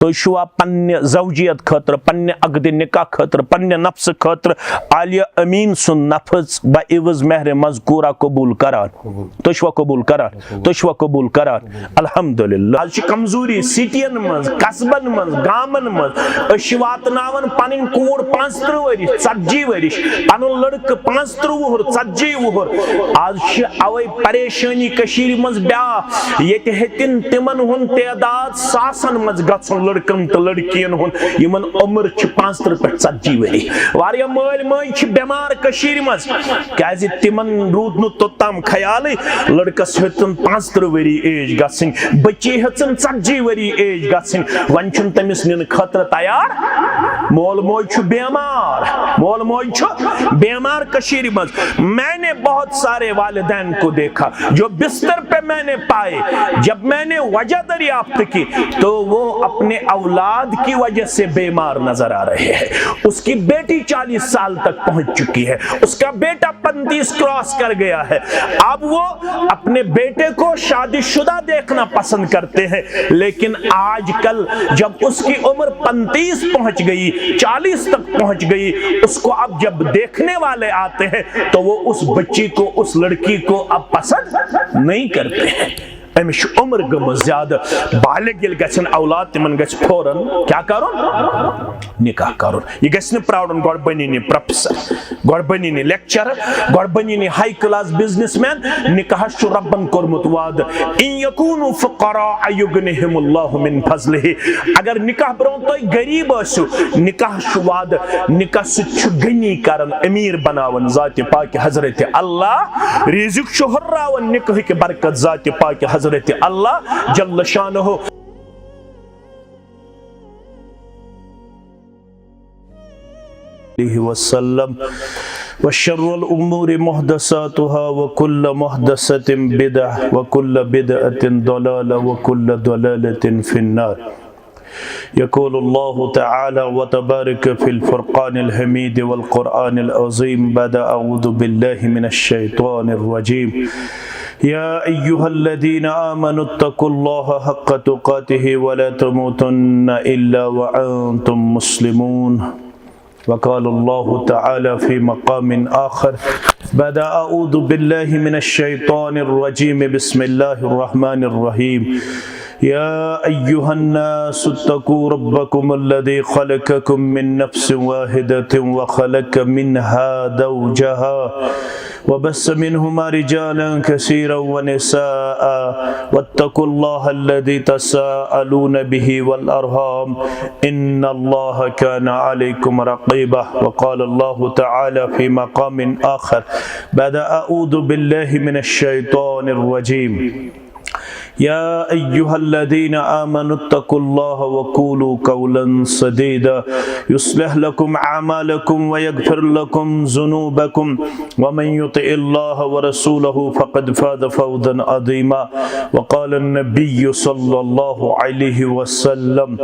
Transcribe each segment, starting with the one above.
तो शुआ पन्ने ज़ौजियत खतर पन्ने अक़द निकाह खतर पन्ने नफ्स खतर आलिया अमीन सुन नफ्स बाइवज़ महर मज़कूरा कबूल करान तो शुआ कबूल करान तो शुआ कबूल करान अल्हम्दुलिल्लाह। आज कमजोरी सिटियन मज कस्बन मज गामन मज वातनावन पन कूर 35 वरिश 40 वरिश पन लड़क 35 वुहर 40 वुहर आज अवै परेशानी कशीर मज ब्या ये हेतिन तिमन हुन तादाद सासन मज गछुन लड़कन तो लड़कियन हुन यमन उम्र 35 पे 40 वरी वारिया मल मज बीमार कशीर मज क्याज तिमन रूद नु तोतम ख्याल लड़कस हेतन 35 वरी एज गसिन बच्ची हेतन 40 वरी एज गसिन वन छुन तमिस निन खतर तैयार मोल मोज बीमार कशीर मज। मैंने बहुत सारे वालिदैन को देखा जो बिस्तर पे मैंने पाए जब मैंने वजह दरियाफ्त की तो वो अपने औलाद की वजह से बीमार नजर आ रहे हैं। उसकी बेटी 40 साल तक पहुंच चुकी है, उसका बेटा 35 क्रॉस कर गया है। अब वो अपने बेटे को शादीशुदा देखना पसंद करते हैं, लेकिन आजकल जब उसकी उम्र 35 पहुंच गई 40 तक पहुंच गई, उसको अब जब देखने वाले आते हैं तो वो उस बच्ची को उस लड़की को अब पसंद नहीं करते हैं। अमिश उम्र गम ज्यादा बालिग यिल गछन औलाद तिमन गछ फौरन क्या करुन निकाह करुन। ये गछ न प्राउडन गॉड बनी प्रोफेसर गॉड बनी लेक्चरर गॉड बनी हाई क्लास बिजनेसमैन निकाह शु रब्बन कोरमुत वाद इन यकूनु फुकरा युगनिहिमुल्लाहु मिन फज़लिहि। अगर निकाह ब्रो तो गरीब आसु निकाह शु वाद निकाह सु गनी करन अमीर बनावन जात पाक हजरत अल्लाह रिज़्क शु हर्रावन निकाह के बरकत जात पाक हजरत अल्लाह जल्ल शानहु। वसल्लम वशर्रुल उमूरि मुहदसातुहा वकुल्ल मुहदसतिन बिदअह वकुल्ल बिदअतिन दलाला वकुल्ल दलालतिन फिन्नार। यक़ूलुल्लाहु तआला व तबारक फिल फ़ुरक़ानिल हमीद वल क़ुरआनिल अज़ीम बदा अऊज़ु बिल्लाहि मिनश शैतानिर रजीम। या अय्युहल्लज़ीना आमनुत्तक़ुल्लाहा हक़्क़ तुक़ातिहि व ला तमूतुन्ना इल्ला व अंतुम मुस्लिमून। वक़ालल्लाहु तआला फ़ी मक़ामिन आख़र बदा अऊज़ु बिल्लाहि मिनश शैतानिर रजीम बिस्मिल्लाहिर रहमानिर रहीम। या अय्युहन्नासु इत्तक़ू रब्बकुमुल्लज़ी ख़लक़कुम मिन नफ़्सिन वाहिदतिन व ख़लक़ मिन्हा ज़ौजहा वबस्स मिनहुमा रिजालन कसीरन व निसाअ वत्तक़ुल्लाहा अल्लज़ी तसाअलून बिही वल अरहाम इन्नल्लाहा काना अलैकुम रक़ीबा। वक़ालल्लाहु तआला फ़ी मक़ामिन आख़र बदा अऊज़ु बिल्लाहि मिनश शैतानिर रजीम। या अय्युहल्लज़ीना आमनुत्तक़ुल्लाहा वक़ूलू क़ौलन सदीदा युस्लिह लकुम अअमालकुम व यग़फ़िर लकुम ज़ुनूबकुम व मन युतिइल्लाह व रसूलहु फ़क़द फ़ाज़ फ़ौज़न अज़ीमा। वक़ाल अन्नबिय्यु सल्लल्लाहु अलैहि वसल्लम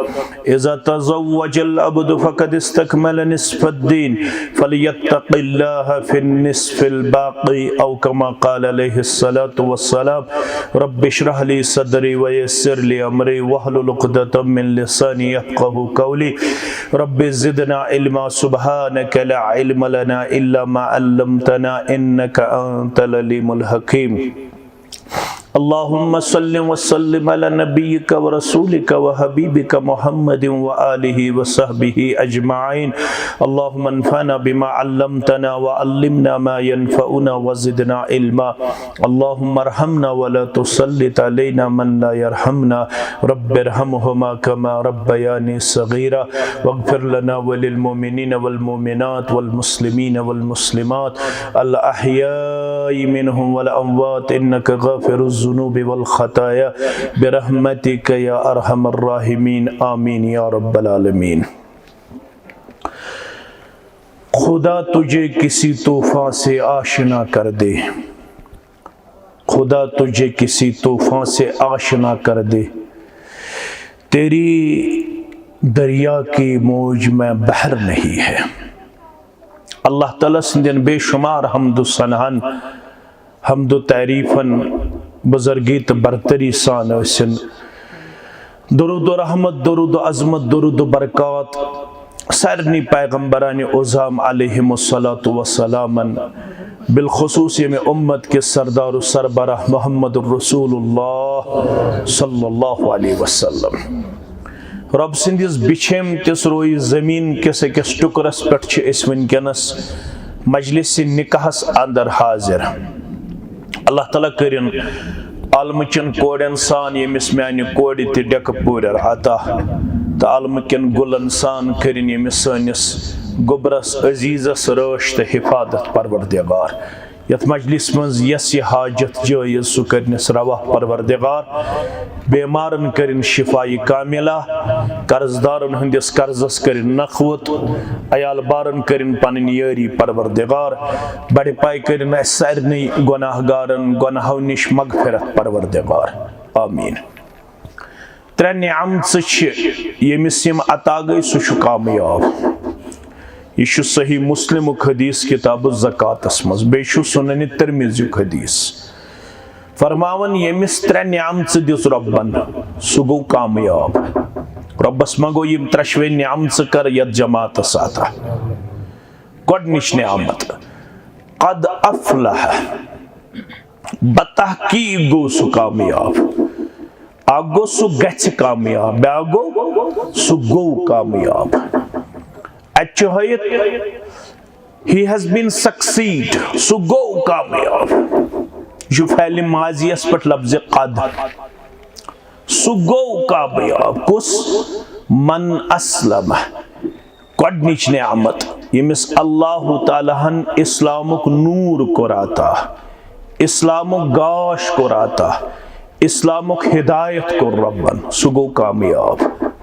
इज़ा तज़व्वजल अब्दु फ़क़द इस्तकमल निस्फ़द्दीन फ़लियत्तक़िल्लाह फ़िन्निस्फ़िल बाक़ी औ कमा क़ाल अलैहिस्सलातु वस्सलाम। रब्बि इश्रह ली सदरी व यस्सिर ली अमरी वहलुल उक़दतम मिन लिसानी यफ़क़हू क़ौली। रब्बि ज़िदना इल्मा सुब्हानका ला इल्म लना इल्ला मा अल्लमतना इन्नका अंतल अलीमुल हकीम। अल्लाहुम्मा सल्लि व सल्लिम अला नबिय्यिका व रसूलिका व हबीबिका मुहम्मदिन व आलिहि व सहबिहि अजमाइन। अल्लाहुम्मा अन्फ़अना बिमा अल्लमतना व अल्लिमना मा यनफ़अुना व ज़िदना इल्मा। अल्लाहुम्मा अरहमना व ला तुसल्लित अलैना मन ला यरहमना रब्बिरहमहुमा कमा रब्बयानी सग़ीरा। वग़्फ़िर लना व लिल मुमिनीना वल मुमिनात वल मुस्लिमीना वल मुस्लिमात अल अहयाई मिनहुम वल अमवात इन्नका गाफ़िरुज़ ज़ुनूबि वल ख़ताया बिरहमतिका या अरहमर राहिमीन आमीन या रब्बल आलमीन। खुदा तुझे किसी तूफ़ान से आशना कर दे, खुदा तुझे किसी तूफ़ान से आशना कर दे। तेरी दरिया की मौज में बहर नहीं है। अल्लाह ताला सिंधन बेशुमार हमदु सनहन हमदु तारीफन बुजुर्गीत बरतरी सान दुरूद रहमत, दुरूद अज़मत, दुरूद बरकत सारनी पैगम्बरान उज़ाम अलैहिमुस्सलातु वस्सलामन बिलखुसूस में उम्मत के सरदार सरबराह मोहम्मद रसूलुल्लाह सल्लल्लाहु अलैहि वसल्लम। रब सिंदिस बिछेम तिस रोई ज़मीन किस अकिस टुकरस पे वनकनस मजलिस निकाहस अंदर हाजिर। अल्लाह ताला करिन आलमचन कोड़न सान यमिस म्यान कोड़ ते डेक पूर अता तो आलमकन गुलन सान करिन यमिस सनिस गुबरस अजीजस रश तो हिफाजत परवरदिगार। यथ मजलिस मज यस हाजत जायज सु करनिस रवा परवरदिगार। बेमारन करिन शिफाई कामिला, कर्जदारन हंदिस कर्जस करिन नखवत, अयाल बारन करिन पन यारी परवरदिगार। बड़े पाई करिन सारनी गुनाहगारन गुनाहों निश मगफिरत परवरदिगार आमीन। त्रे निअमत यमिस यम अता गई सु कामयाब। यह सही मुस्लिम हदीस किताब ज़कातस मज बे सुनन तिरमिज़ी हदीस फरमावन यमिस त्रे निअमत दिस रब्बन सु गो कामयाब। रब्बस मगो यम त्रशवे निअमत कर यत जमातस अता। गोडनिश निअमत कद अफलह बतहकीक गो सु कामयाब। आगो सु गछ कामयाब, ब्यागो सु गो कामयाब। He has been succeed, so go कामयाब। जो फैल माजियस पर लफ्ज़ कद सो गो कामयाब। कुस मन अस्लम गोडनिच निअमत यमिस अल्लाह तालाहन इस्लामुक नूर कोराता, इस्लामुक गाश कोराता, इस्लामुक हिदायत को रब्बन सो गो कामयाब।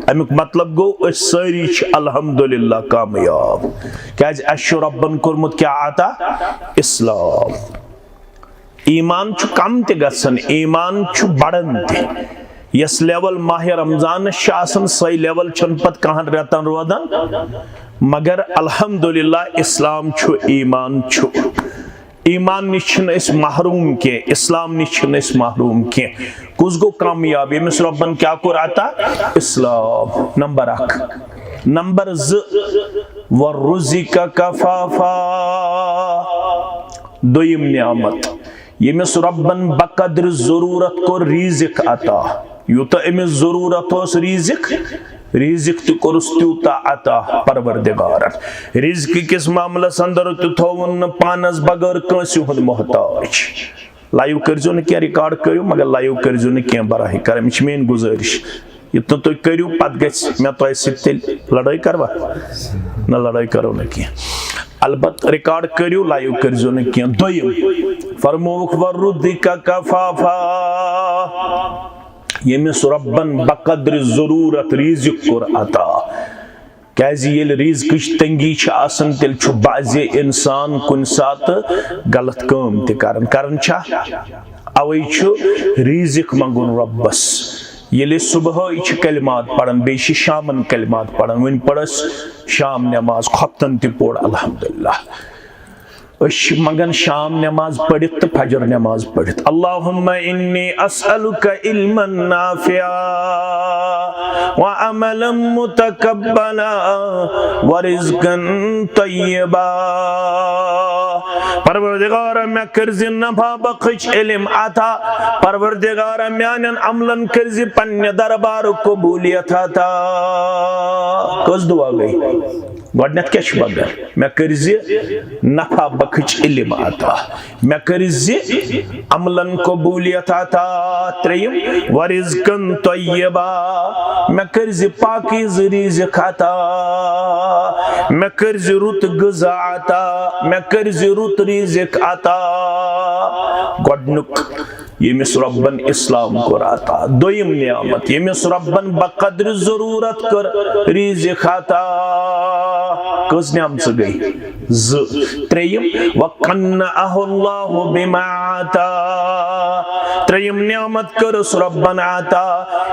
अमुक मतलब गो सारी अल्हम्दुलिल्लाह कामयाब। क्या अशु रब्बन कोरमुत क्या आता इस्लाम। ईमान छु कम ते गसन, ईमान छु बढ़न ते। यस लेवल माह रमजान शासन सही लेवल छन पत कहां रहतन रोदन, मगर अल्हम्दुलिल्लाह इस्लाम छु ईमान छु। ईमान निश्चन इस महरूम के, इस्लाम निश्चन इस महरूम के। कुछ गो कामयाब यमिस रब्बन क्या को आता इस्लाम। नंबर 1 नंबर ज वरुज़िका कफाफा दोयम नियामत यमिस रब्बन बकद्र जरूरत को रिज़िक अता। यूता अमिस जरूरत होस रिज़िक तो कोरस त्यूता अता परवरदिगारन। रिज़िक किस मामलस अंदर थोवन पानस बगैर कंस हुंद मोहताज। लाइव करजो न क्या रिकॉर्ड करो, मगर लाइव करजो न क्या बराह करम मेन गुजारिश। इतना तो करो पत गछ मैं तो सिल लड़ाई करवा न लड़ाई करो न क्या, अलबत रिकॉर्ड करो लाइव करजो न क्या। दोयम फरमोक वरुदिका कफाफा यमिस रब्बन बकद्र जरूरत रिज़िक कोर अता। कैज़ येल रिज़्क़ तंगी छ आसन तेल छु बाज़े इंसान कुन सात गलत काम ते करन छ। अवै छु रिज़िक मंगुन रब्बस। येले सुबह छ कलिमात पढ़न, बे शामन कलिमात पढ़न। वन पढ़स शाम नमाज खतन ते पोड़ अल्हम्दुलिल्लाह। मगन शाम नमाज पढ़ित तो फजर नमाज पढ़ित। अल्लाहुम्मा इन्नी अस्अलुका इल्मन नाफिआ व अमलन मुतकब्बला व रिज़्क़न तय्यबा। परवरदिगार मैं कर्ज़ नफा बख्श इल्म अता। परवरदिगार म्यानन अमलन कर्ज़ पन्ने दरबार कबूलियत अता। कस दुआ गई गोडनेथ क्या बगर मैं कर्ज़ नफा बख्श इल्म अता, मैं कर्ज़ अमलन कबूलियत अता। त्रेयम व रिज़्क़न तय्यबा मैं कर्ज़ पाकीज़ रिज़्क़ अता, मैं कर्ज़ रुत ग़िज़ा अता, मैं कर्ज़ रुत रिज़्क़ अता। गोडनुक यमिस रब्बन इस्लाम को अता। दोयम नियामत यमिस रब्बन बकद्र जरूरत कर रिज़िक अता। कस नियामत गई ज। त्रेयम वकन्नअहुल्लाहु बिमा अता। त्रेयम नियामत कर रब्बन अता।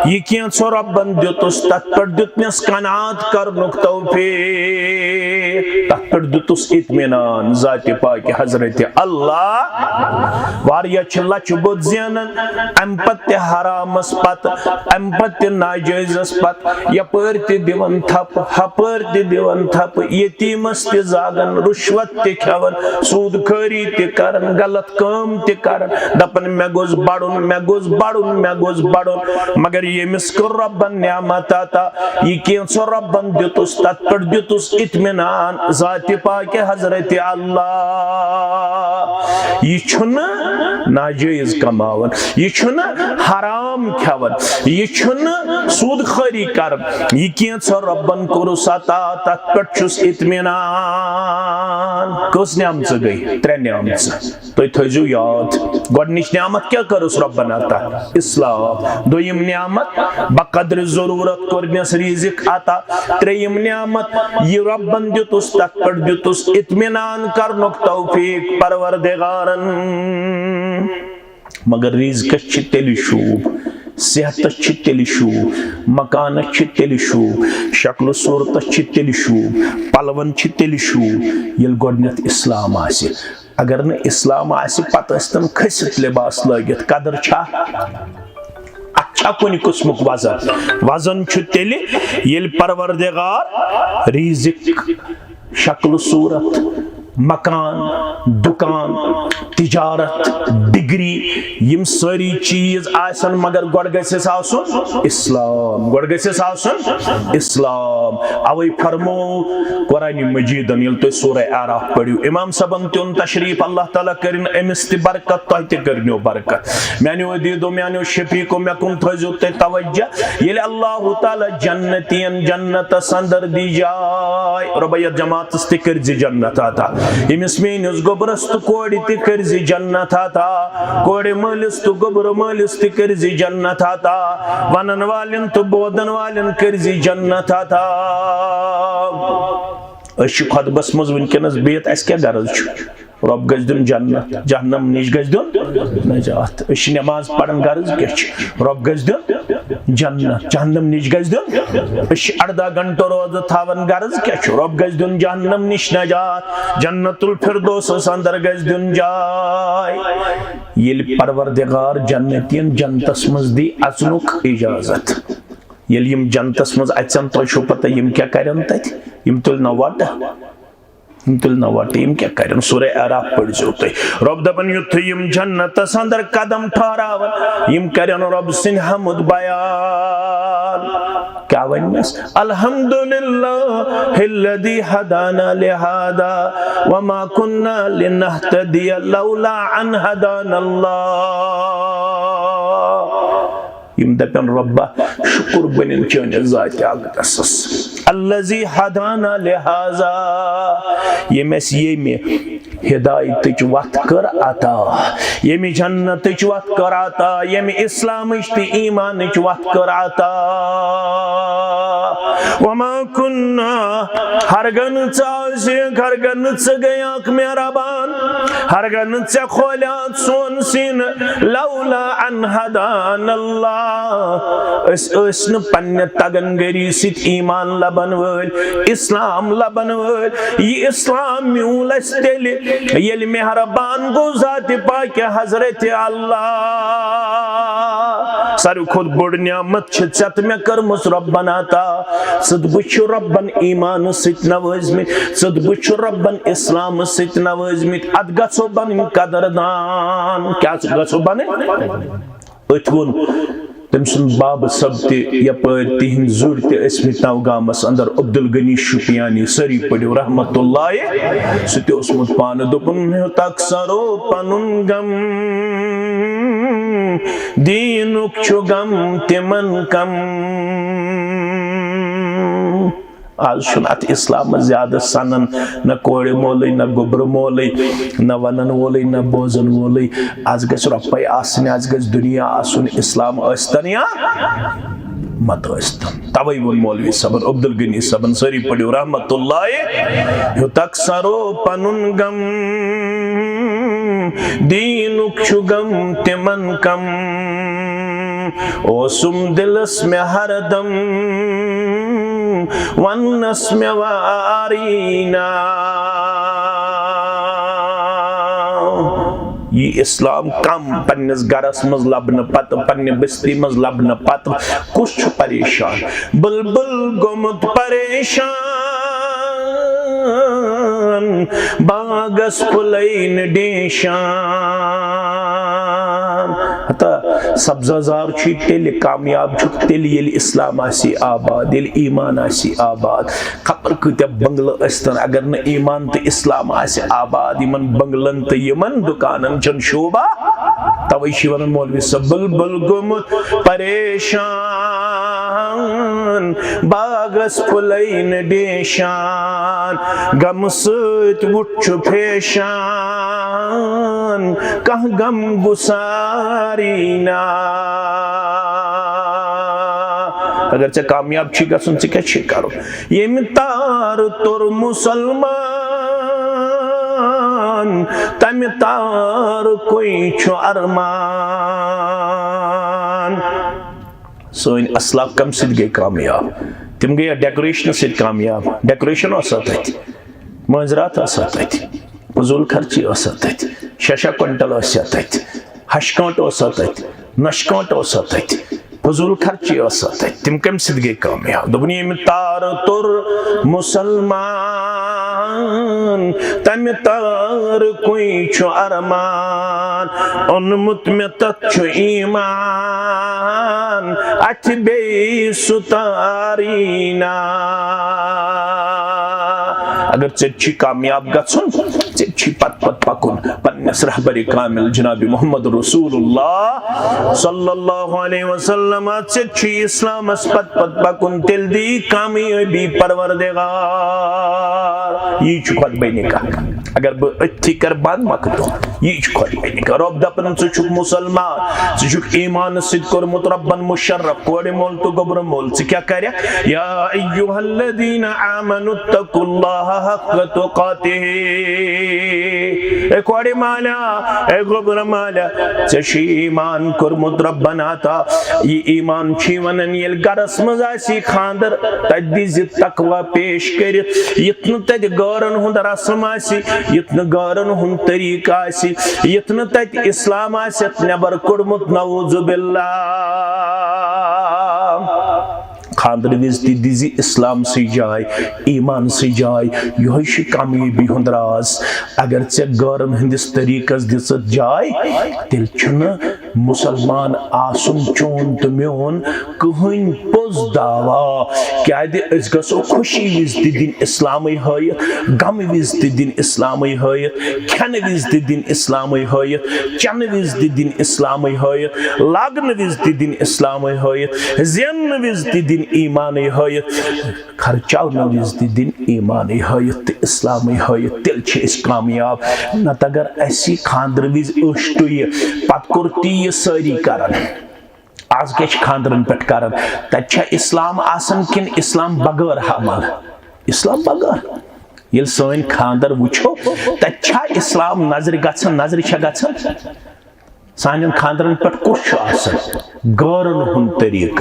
ये क्या रब्बन दितुस तत् पर दितनेस कनात कर नुक तौफीक। पे दुतुस इत्मीनान जाति पाक हजरत अल्लाह वारिया लच बुत ज़ेनन अम पत्ते हरामस पत अम पत्ते नाजायज़स पत यपर ते दिवन थप हपर ते दिवन थप यतीमस ते जागन रुश्वत ते खेवन सूद खरी ते करन गलत काम ते करन दपन मे गोस बड़ुन मे गोस बड़ुन मे गोस बड़ुन मगर यमिस को रब्बन नियामत आता ये कैंसो रब्बन दितुस तत पर दितुस इत्मीनान जाति पाक हजरत अल्लाह ये छुना नाजायज कमावन ये छुना हराम खेवन ये छुना सूद खरी करन ये कैंसो रब्बन कुरुस अता तत पर छुस इत्मीनान कस नियामत गई त्रे नियामत तो थजु याद गोडनिश नियामत क्या करुस रब्बन अता इस्लाम दोयम नियामत बकद्र जरूरत करनस रिज़िक अता त्रेयम नियामत ये रब्बन दितुस तत पर दितुस इत्मीनान करनुक तौफीक परवरदिगारन मगर रिज़िक तेलि शूब सेहत तेलि शूब मकान तेलि शूब शक्ल सूरत तेलि शूब पलवन तेलि शूब येल गोडनेथ इस्लाम आसि अगर न इस्लाम आसि पत तम खसित लिबास लगित कदर छा अच्छा कुन किस्मुक वजन वजन तेलि येल परवरदिगार रिज़िक शक्ल सूरत मकान दुकान तिजारत डिग्री यम सारी चीज आसन मगर गोड गसेस आसन इस्लाम गोड गसेस आसन इस्लाम अवै फरमो कुरान मजीदन यल तो सूरह आराफ पढ़ियो इमाम सबन तुन तशरीफ अल्लाह ताला करिन एमिस ति बरकत तो ते करनियो बरकत म्यानो दीदो म्यानो शफीको मे कुन थजो ते तवज्जा येले अल्लाह ताला जन्नतियन जन्नत संदर दी जाय रबय जमात स्तिकर जी जन्नत आता यमिस मेनिस गोबरस तो कोड़ी ते करजी जन्नत आता कोड़ी मलिस तो गोबर मलिस ते करजी जन्नत आता वनन वालन तो बोदन वालन करजी जन्नत आता अश खुतबस मज वनकनस बेत अस क्या गरज रब गज दिन जन्नत जहन्नम निश गज दिन नजात अश नमाज पढ़न गरज क्या रब गज दिन जन्नत जहन्नम निश गज दिन अश 18 घंटो रोज थावन गरज क्या रब गज दिन जहन्नम निश नजात जन्नतुल फिरदौस अंदर गज दिन जाय येल परवरदिगार जन्नतियन जन्नतस मज दी अचनुक इजाजत येल यम जन्नतस मज अचन तो छो पता यम क्या करन तत यम तुल नवाटा यम क्या करन सूरह आराफ पढ़ जो तय रब दपन युथ यम जन्नत अंदर कदम ठहरावन यम करन रब सिन हमद बयान क्या वनस अल्हम्दुलिल्लाह हिल्लदी हदाना लिहादा वमा कुन्ना लिनहतदिया लौला अन हदानल्लाह यम दपन रब्बा शुक्र बनिन चन जात अगदसस अल्लज़ी हदाना लिहाजा यमस येमे हिदायत वत कर अता यमे जन्नत वत कर अता यमे इस्लाम ते ईमान वत कर अता वमा कुन्ना हरगन चासे हरगन च गयाक मेहरबान हरगन च खोल्यात सोन सिन लौला अन हदानल्लाह अस न पन्ने तगनगरी सित ईमान लबन वल इस्लाम लबन वल ये इस्लाम म्यूल तेलि येल मेहरबान गो जात पाक हजरत अल्लाह सारू खुद बड़ नियामत छत में करमस रब्बन अता सदबुछ रब्बन ईमान सित नवाजमित सदबुछ रब्बन इस्लाम सित नवाजमित अद गसो बन कदरदान क्या गसो बन अथवन तम सुन बाब सब यपर तिहिंद जुर तस्मित नवगामस अंदर अब्दुल गनी शुपियानी सरी पढ़ो रहमतुल्लाह सत उसमुत पान दोपन तक्सरो पनुन गम दीनुक छु गम तिमन कम आज शुनात इस्लाम ज्यादा सनन न कोड़े मोल न गोबर मोल न वनन वोल न बोजन वोल आज गस रपय आसन आज गस दुनिया आसन इस्लाम अस्तन या मत अस्तन तवै वो मौलवी सबन अब्दुल गनी सबन सरी पढ़ो रहमतुल्लाह तक्सरो पनुन गम दीनुक छु गम तिमन कम ओ सुम दिलस में हरदम वन्नस में वारीना। ये इस्लाम कम पन्निस गरस मज लबन पत पन्ने बस्ती मज लबन पत कुछ परेशान बुलबुल गोमुत परेशान बागस फुलैन डेशान। हता सब्जाजार तेल कामयाब तेल ये इस्लाम आसी आबाद ये ईमान आसी आबाद। खबर कत्या बंगल अस्तन अगर न ईमान तो इस्लाम आसी आबाद यमन बंगलन तो यमन दुकानन चन शोभा। तवै वन मौलवी सब बुलबुल गोमुत परेशान बागस फुलैन डेशान गम सत वुट फेशान कह गम गुसारीना। अगर चे कामयाब छी गसन चे क्या छी करो ये तार तोर मुसलमान तम तार कोई छो अरमान। सोइन असलाफ कम सिद गए कामयाब तिम गए डेकोरेशन सिद कामयाब। डेकोरेशन मंजरात फजूल खर्ची शशा क्विंटल हशकांट नशकांट फजूल खर्ची तिम कम सिद गए कामयाब। दोपन ये तार तुर मुसलमान तम तार कोई छो अरमान उन्मुत में तत्छु ईमान अथ बे सुतारीना। अगर चे कामयाब गछुन चे पत पत पकुन पन्नस रहबरी कामिल जनाब मोहम्मद रसूलुल्लाह सल्लल्लाहु अलैहि वसल्लम चे इस्लाम पत पत पकुन तिल दी कामयाबी परवरदिगार। ये खुद बने का अगर बह अथी कर बंद मकदो ये खुद बने का रब दपन छु मुसलमान छु ईमान सिद कोरमुत रब्बन मुशर्रफ कोडे मोल तो गोबर मोल से क्या करे या अय्युहल्लज़ीना आमनु तकुल्लाह हक़ तुक़ातिह। ए कोडे माला ए गोबर माला चे ईमान कोरमुत रब्बन आता ये ईमान छी वनन यल गरस मजासी खांदर तदिज तकवा पेश करित यत्न तद गौरन हुंद रस्म आसी यत्न गौरन हुंद तरीका आसी यत्न तद इस्लाम आसी नबर कुड़मुत नऊज़ु बिल्लाह। खांदर विज दिजी इस्लाम से जाय ईमान से जाय यह कामयाबी हुंद राज। अगर चे गौरन हंदिस तरीकस दिसत जाय तिल छन मुसलमान आसुन चोन तो म्योन कहन पोज दावा क्या गो खुशी विज दिन इस्लाम हयत गम विज दिन इस्लाम हयत खन विज दिन इस्लाम हयत चन विज दिन इस्लाम हयत लागन विज दिन इस्लाम हयत जन विज दिन ईमान हयत खर्चाव विज दिन ईमान हयत इस्लाम हयत तिल कामयाब। नत अगर ऐसी खांदर विज पत कुर्ती सारी करन आज क्या खांदरन पे करन तथा इस्लाम आसन किन इस्लाम बगैर हमल इस्लाम बगैर ये सन खांदर वुछो तथा इस्लाम नजर गछन नजर गछन सान खांदरन पे कुछ गौरन हुन तरीक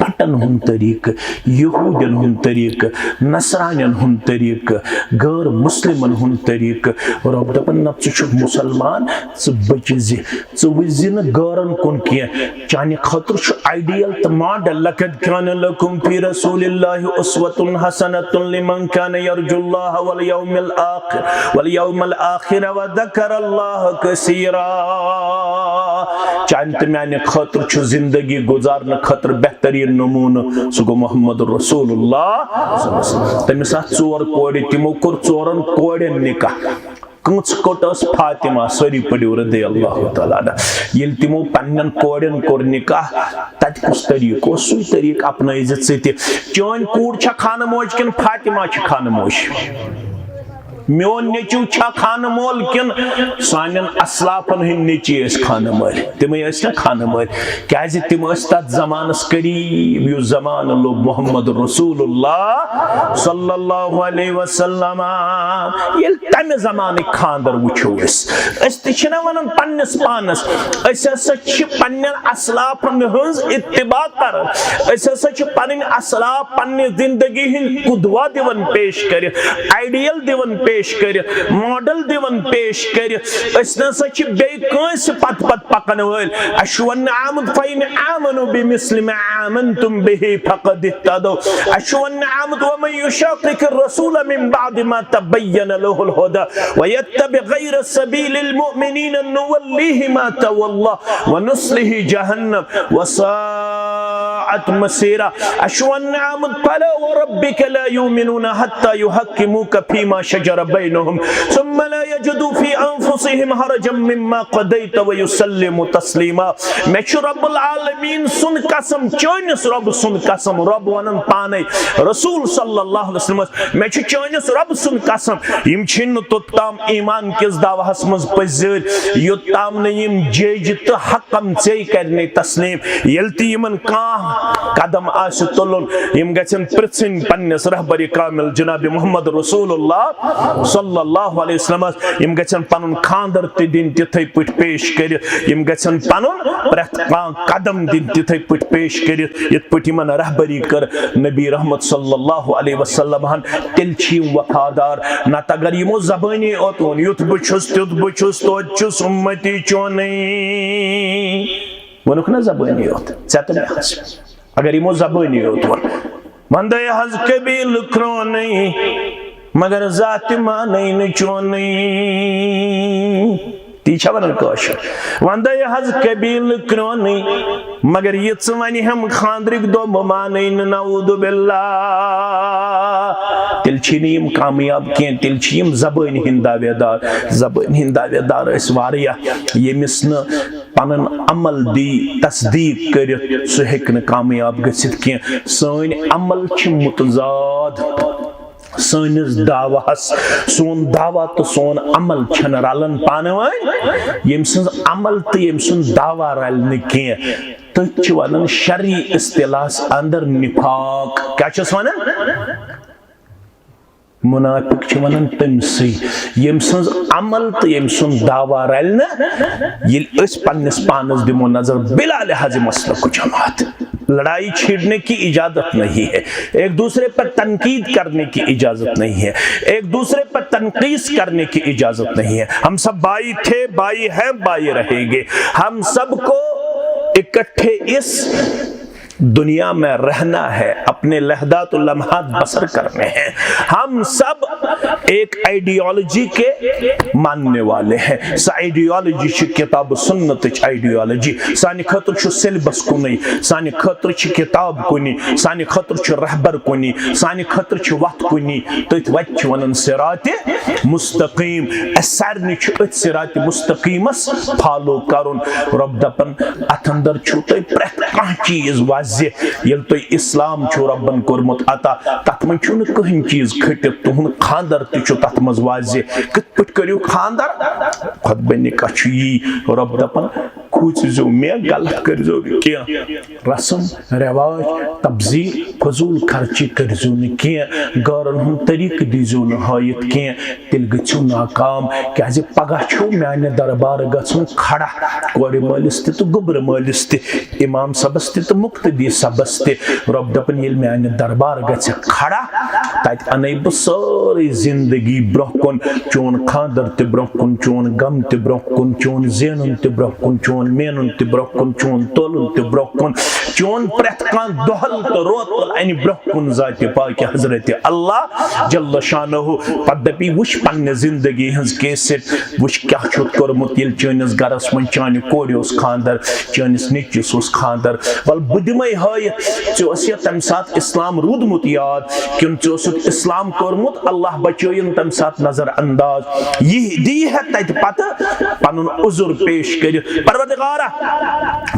बटन हुन तरीक यहूदन हुन तरीक नसरानियन हुन तरीक गैर मुस्लिमन हुन तरीक रब दपन न छु मुसलमान च बचिज च विजिन गौरन कुन के चाने खतर छु आइडियल त मॉडल लकद कान लकुम फी रसूलिल्लाहि उस्वतुन हसनतुन लिमन कान यरजुल्लाह वल यौमल आखिर व ज़करल्लाह कसीरा। चांत मैंने खतर छु जिंदगी गुजारने खतर बेहतरीन नमून सो गो मोहम्मद रसूलुल्लाह तमिस चोर कोड़े तिमो कोर चोरन कोड़े निकाह कंच कोटस फातिमा सरी पड़ियो रदी अल्लाह तआला ये तिमो पन्नन कोड़न कोर निकाह तत कुछ तरीको सुई तरीक अपना इज्जत से चोन कूड़ छ खान मोज किन फातिमा छ खान मोज मोन नेचू छा खान मोल किन सान असलाफन हंद नेची खान मोल तिम ना खान मोल क्या तिम तथ जमानस करीब यु जमान लोग मोहम्मद रसूलुल्लाह सल्लल्लाहु अलैहि वसल्लम ये तम जमान खानदर वुचो वन पन्नस पानस पन्न असलाफन हज इत्तिबा कर पन असलाफ पन्ने जिंदगी हिंद कुदवा दिवन पेश कर आइडियल दिवन पेश कर मॉडल दिवन पेश कर पत पत पकन वल अशवन आमद फैन आमनु बिमिस्ल मा आमनतुम बिहि फक़द इह्तदौ अशवन आमद व मन युशाक़िक़ रसूल मिन बाद मा तबय्यन लहुल हुदा व यत्तबि गैर सबीलिल मुमिनीन नुवल्लिहि मा तवल्ला व नुस्लिहि जहन्नम व साअत मसीरा अशवन आमद फला व रब्बिक ला युमिनून हत्ता युहक्किमुक फीमा शजर बैनहुम सुम्मा ला यजिदू फी अनफुसिहिम हरजम मिम्मा क़दैत व युसल्लिमु तस्लीमा मे छु रब्बुल आलमीन सुन कसम चोनिस रब सुन कसम रब वनन पाने रसूल सल्लल्लाहु अलैहि वसल्लम मे छु चोनिस रब सुन कसम यम छिन तोताम ईमान किस दावहस मज पजर योताम न यम जेज त हकम चै करने तस्लीम यलति यमन का कदम आस तुलन यम गछन प्रथिन पन्नस रहबर कामिल जनाब मोहम्मद रसूलुल्लाह सल्लल्लाहु अलैहि वसल्लम यम गछन पनुन खानदर त दिन तिथै पट पेश कर यम गछन पनुन प्रत कदम दिन तिथै पट पेश कर यत पट यमन रहबरी कर नबी रहमत सल्लल्लाहु अलैहि वसल्लम हन तिल छी वफादार नत अगर यमो जबानी ओतोन युत बुछुस तुत बुछुस तो चुस उम्मती चोनै वनुक ना जबानी ओत चत में हस अगर यमो जबानी ओतोन मंदे हज कबील क्रोनै मगर जात मानै न चोनै तीछा वन वंद हज कबील क्रोन मगर ये वन हम खानद्रिक दो माने नऊद बिल्ला तिल यम कामयाब कह तिल जबान हिंद दावेदार यमिस न पन अमल दी तस्दीक कर सह हेक कामयाब गसित कह सन अमल मुतजाद सनिस दावाहस सोन दावा तो सोन अमल छन रलन पान यम सज अमल तो यम सुन दावा रल न कह तथ वन शरी इस्तिलास अंदर निफाक क्या वन मुनाफिक वन तमसी यम सज अमल तो यम सुन दावा रल न पन्नस पानस दिमो नजर बिला लिहाज मसलक जमात लड़ाई छेड़ने की इजाजत नहीं है, एक दूसरे पर तनकीद करने की इजाजत नहीं है, एक दूसरे पर तनकीस करने की इजाजत नहीं है। हम सब भाई थे, भाई हैं, भाई रहेंगे। हम सबको इकट्ठे इस दुनिया में रहना है, अपने लहदात और लम्हात बसर करने हैं। हम सब एक आइडियोलॉजी के मानने वाले हैं। सा आइडियोलॉजी छ किताब सुन्नत आइडियोलॉजी सानि खतर छ सिलेबस कुनी, सानि खतर छ किताब कुनी, सानि खतर छ रहबर कुनी, सानि खतर छ वक्त कुनी। तथ वत छ वनन सिराते मुस्तकीम असरनि छ अत सिराते मुस्तकीमस फॉलो करुन। रब दपन अथ अंदर छ तय प्रत कह चीज ये तो इस्लाम छो रब्बन कोरमुत अता तथ मन छु न कहीं चीज खटित तुहन खानदर त तथ मज वाजे कत पट करियो खानदर खुद बनि कछु रब दपन खूचो मे गलत करजो क्या रस्म रिवाज तब्जीर फजूल खर्ची करजो न क्या गरन हम तरीक दीजो न हायत क्या तिल गछु नाकाम क्या पगह छो माने दरबार गछुन खड़ा कोर मालिस तो गुब्र मालिस इमाम सबस तो मुक्तदी सबस रब दपन ये माने दरबार गछ खड़ा तत अन बह सारी जिंदगी ब्रोह कुन चोन खानदर त ब्रोह कुन चोन गम त ब्रोह कुन चोन जेनुन त ब्रोह कुन चोन मेनुन त ब्रोह कुन चोन तोलुन त ब्रोह कुन चोन प्रत कान दोहल तो रोतल अन ब्रोह कुन जाति पाक हजरत अल्लाह जल्ल शानहु पदपी वुश पन्ने जिंदगी हंस केसेट वुश क्या छुत करमुत ये चनिस गरस मन चानि कोरियोस खानदर चनिस निचिस उस खानदर वल बुदिमै हायत तम सात इस्लाम रूदमुत याद किन इस्लाम कोरमुत अल्लाह बचोयन तम सात नजर अंदाज यह दी है तत पत पनुन उजुर पेश कर परवरदिगारा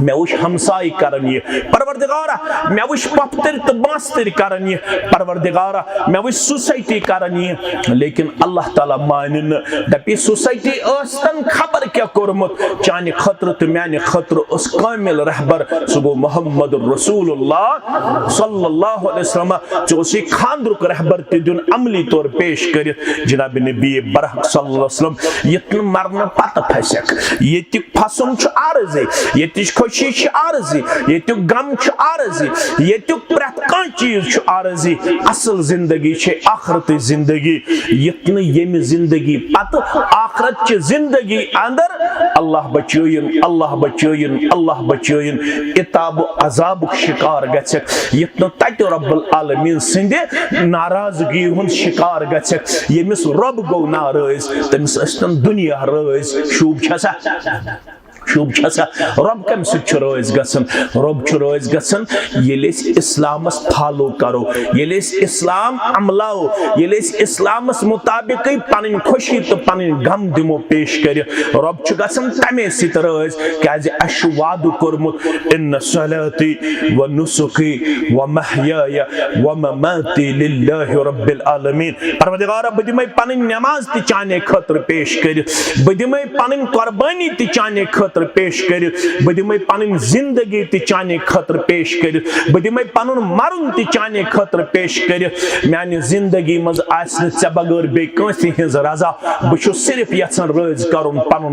मैं उस हमसाई करन ये परवरदिगारा मे वुच पफ्तर तो बास्तर करन ये परवरदिगारा मे वुच सोसाइटी करन ये लेकिन अल्लाह ताला मान दपी सोसाइटी अस्तन खबर क्या कोरमुत चाने खतर तो मैंने खतर उस कामिल रहबर सो गो मोहम्मद रसूलुल्लाह सल्लल्लाहु अलैहि वसल्लम जो उसी खानदरुक रहबर ते दिन अमली तौर पेश कर जनाब नबी बरहक सल्लल्लाहु अलैहि वसल्लम यतन मरन पत फसक यति फसन छ आरजी यति खुशी छ आरजी यति गम छ आरजी यति प्रत कान चीज छ आरजी असल जिंदगी छ आखिरत जिंदगी यतन यम जिंदगी पत आखिरत च जिंदगी अंदर अल्लाह बचोयन अल्लाह बचोयन इताब अजाब शिकार गछक यतन तत रब्बुल आलमीन सिंदे नाराजगी हुन शिकार गछक यमिस रब गो नाराज तमिस अस्तन दुनिया राज शूब छसा रब कम सज गसन रब राज गसन येलेस इस्लामस फॉलो करो येलेस इस्लाम अमलाओ येलेस इस्लामस मुताबिक पन खुशी तो पन गम दिमो पेश कर रब गसन तमे सित राज क्याज अश वादु कोरमुत इन सलाती व नुसुकी व महयाया व ममाती लिल्लाहि रब्बिल आलमीन परवरदिगार बदिमै पन नमाज ति चाने खतर पेश कर बदिमै पन कुर्बानी ति चाने खतर पेश कर बदिमै पन जिंदगी ति चाने खतर पेश कर बदिमै पन मरुन ति चाने खतर पेश कर म्यान जिंदगी मज आसन च बगर बे कंसी हिज रजा बछु सिर्फ यछन राज करुन पन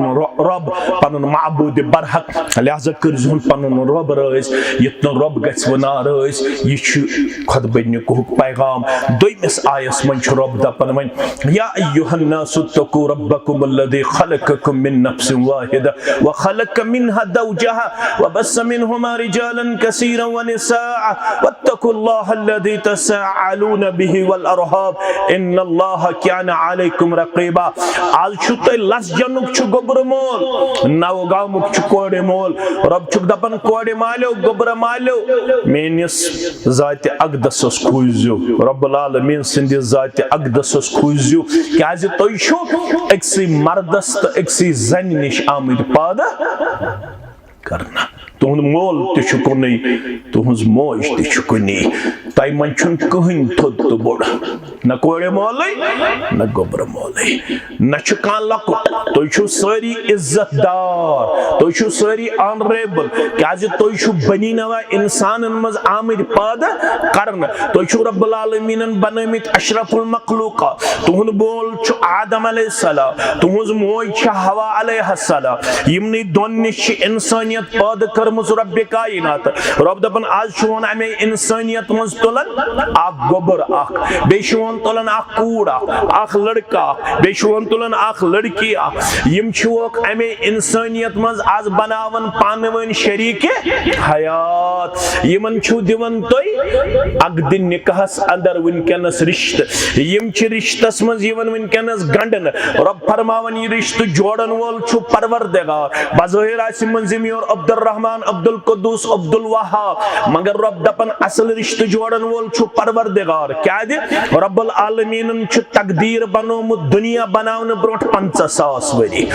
रब पन माबूद बरहक लिहाजा कर जुन पन रब राज यतन रब गछ वना राज ये खुद बन को पैगाम दोइमिस आयस मन रब दपन वन या अय्युहन नासु तकू रब्बकुम अल्लज़ी खलककुम मिन नफ्सिन वाहिदा व खलक मिनहा ज़ौजहा व बस्स मिनहुमा रिजालन कसीरन व निसाअ वत्तकुल्लाह अल्लज़ी तसाअलून बिही वल अरहाम इन्नल्लाह कान अलैकुम रक़ीबा आज छु तय लस जनुक छु गोबर मोल नवगामुक छु कोडे मोल रब छु दपन कोडे मालो गोबर मालो मेनिस जात अक़दसस खुजो रब्बुल आलमीन सिंदि जात अक़दसस खुजो क्याज तोय छु एक्सी मर्दस तो एक्सी जन निश आमद पादा करना तुहन मोल तुकुनी तुहज मोज तुकुनी तय मन कहन थोद तो बोड़ न कोड़े मोल न गोबर मोल न लकुट तुम सारी इज्जतदार तुम सारी ऑनरेबल क्या तुम बनी नवा इंसान मज आमद पैदा करन तुम रब्बुल आलमीन बनमित अशरफुल मखलूका तुहन बोल आदम अलैहिस्सलाम तुहज मोज हवा अलैहिस्सलाम यमनी दोन निश इंसानियत पैदा करमुज रब्बे कायनात रब दपन आज वन अमे इंसानियत मज तुलन आख गोबर आख बेवन तुलन आख कूड़ आख लड़का बेवन तुलन आख लड़की आख यम अमे इंसानियत मज आज बनावन पानवन शरीक हयात यमन दिवन तुय अगदिन निकाहस अंदर वनकनस रिश्त यम रिश्तस मज यवन वनकनस गंडन रब फरमावन ये रिश्त जोड़न वोल परवरदिगार बज़ाहिर आसि मंजिमी और अब्दुल रहमान अब्दुल कुद्दूस अब्दुल वहाब मगर रब दपन असल रिश्त जोड़न वोल परवरदिगार क्या रब्बुल आलमीन तकदीर बनोमुत दुनिया बनावन ब्रोट 50,000 वरी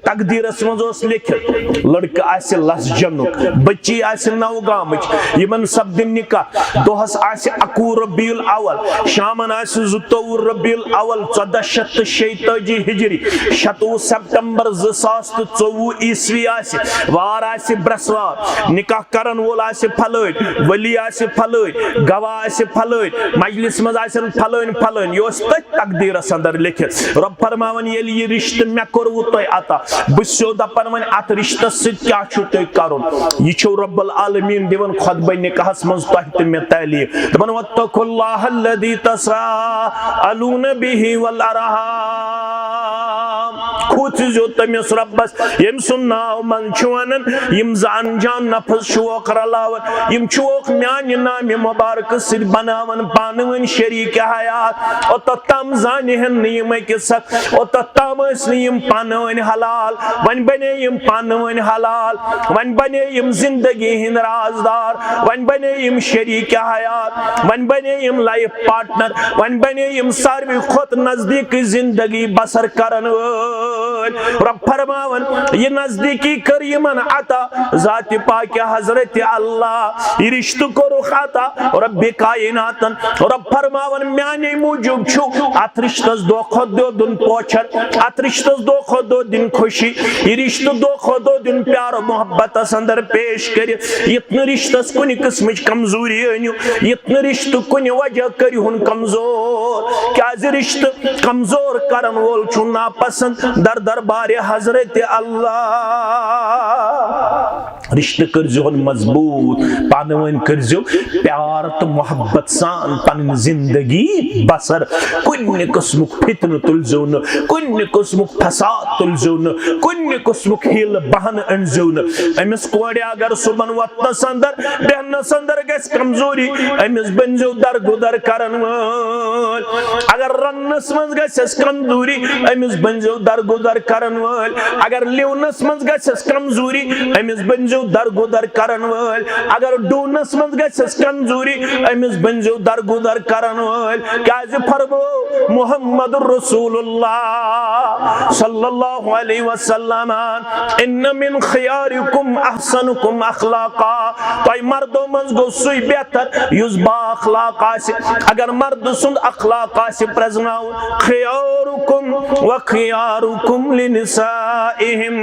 तकदीरस मज लिखित लड़का आसि लस जनुक बच्ची आसि नवगामच यमन सब्दिन निकाह दोहस आसि 21 रबीउल अव्वल शामन आसि 22 रबीउल अव्वल 1486 हिजरी 27 सितंबर 2024 ईस्वी आसि वार आसि ब्रसवार निकाह करन वोल आसि फलैन वली आसि फलैन गवाह आसि फलैन मजलिस मज आसन फलैन फलैन योस तकदीरस अंदर लिखित रब फरमावन येली ये रिश्त मे कोरवु तोय अता बसो दपन वन अत रिश्त सित क्या छु तोय करुन ये छु रब्बुल आलमीन दिवन खुतबा निकाहस मज तोय त मे तालीम दपन वत्तकुल्लाह अल्लज़ी तसाअलून बिही वल अरहाम खुद जो तमिस रब्बस यम सुन नाव मन छुनन यम जान जान नफस शोक रलावन यम शोक म्यान नाम मुबारक सिर बनावन पानवन शरीक हयात और तम जानिहन नियम के सक और तम नियम पानवन हलाल वन बने यम पानवन हलाल वन बने यम जिंदगी हिंद राजदार वन बने यम शरीक हयात वन बने यम लाइफ पार्टनर वन बने यम सारवी खुद नजदीक जिंदगी बसर करन रब फरमावन ये नजदीकी कर यमन अता जात पाक हजरत अल्लाह ये रिश्त को रुखाता रब कायनातन रब फरमावन म्याने मूजूब छु अत रिश्तस दो खदो दिन पोछर अत रिश्तस दो खदो दिन खुशी ये रिश्त दो खदो दिन प्यार मोहब्बत अंदर पेश कर इतन रिश्तस कुन किस्म कमजोरी अनु इतन रिश्त कुन वजह कर कमजोर क्या रिश्त कमजोर करन वोल छु नापसंद दर दरबार हजरत अल्लाह रिश्त करजो मजबूत पानवन करजो प्यार तो मोहब्बत सान पन जिंदगी बसर कुन किस्म फितन तुलजो न कुन किस्म फसाद तुलजो न कुन किस्म हिल बहन अनजो न अमिस कोड़े अगर सुबन वतनस अंदर बेहनस अंदर गस कमजोरी अमिस बनजो दरगुदर करन अगर रन्नस मज गस कमजोरी अमिस बनजो दरगुदर करन अगर लिवनस मज गस कमजोरी अमिस बनजो दरगुदर करन अगर डूनस मज गस कमजोरी अमिस बनजो दरगुदर करन क्या फरमो मुहम्मद रसूलुल्लाह सल्लल्लाहु अलैहि वसल्लम इन्न मिन खियारिकुम अहसनुकुम अखलाका तय मर्दों मज गो सुई बेहतर युस बा अखलाक आसे अगर मर्द सुंद अखलाक आसे प्रजनाउ खियारुकुम व खियारुकुम लिनिसाइहिम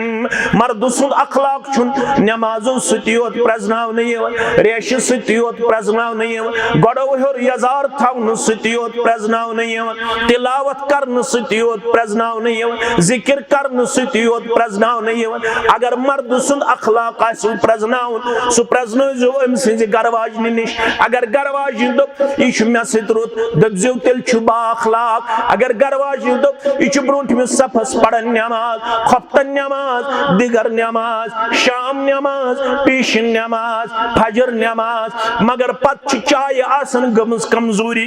मर्द सुंद अखलाक छुन नमाजो सतियोत प्रजनाउ नहीं रेश सतियोत प्रजनाउ नहीं गडो हर यजार थाउन सतियोत प्रजनाउ नहीं तिलावत करन सतियोत प्रजनाउ नहीं जिक्र करन सतियोत प्रजनाउ नहीं अगर मर्द सुंद अखलाक आसु प्रजनाउ सु प्रजनो जो अमसिज गरवाज निश अगर गरवाज दो इश मे सतरुत दजो तेल छुबा अखलाक अगर गरवाज दो इच ब्रोंट में सफस पढ़न नमाज खफ्तन नमाज दिगर नमाज शाम नमाज पेश नमाज फजर नमाज मगर पत चाय आसन गमस कमजोरी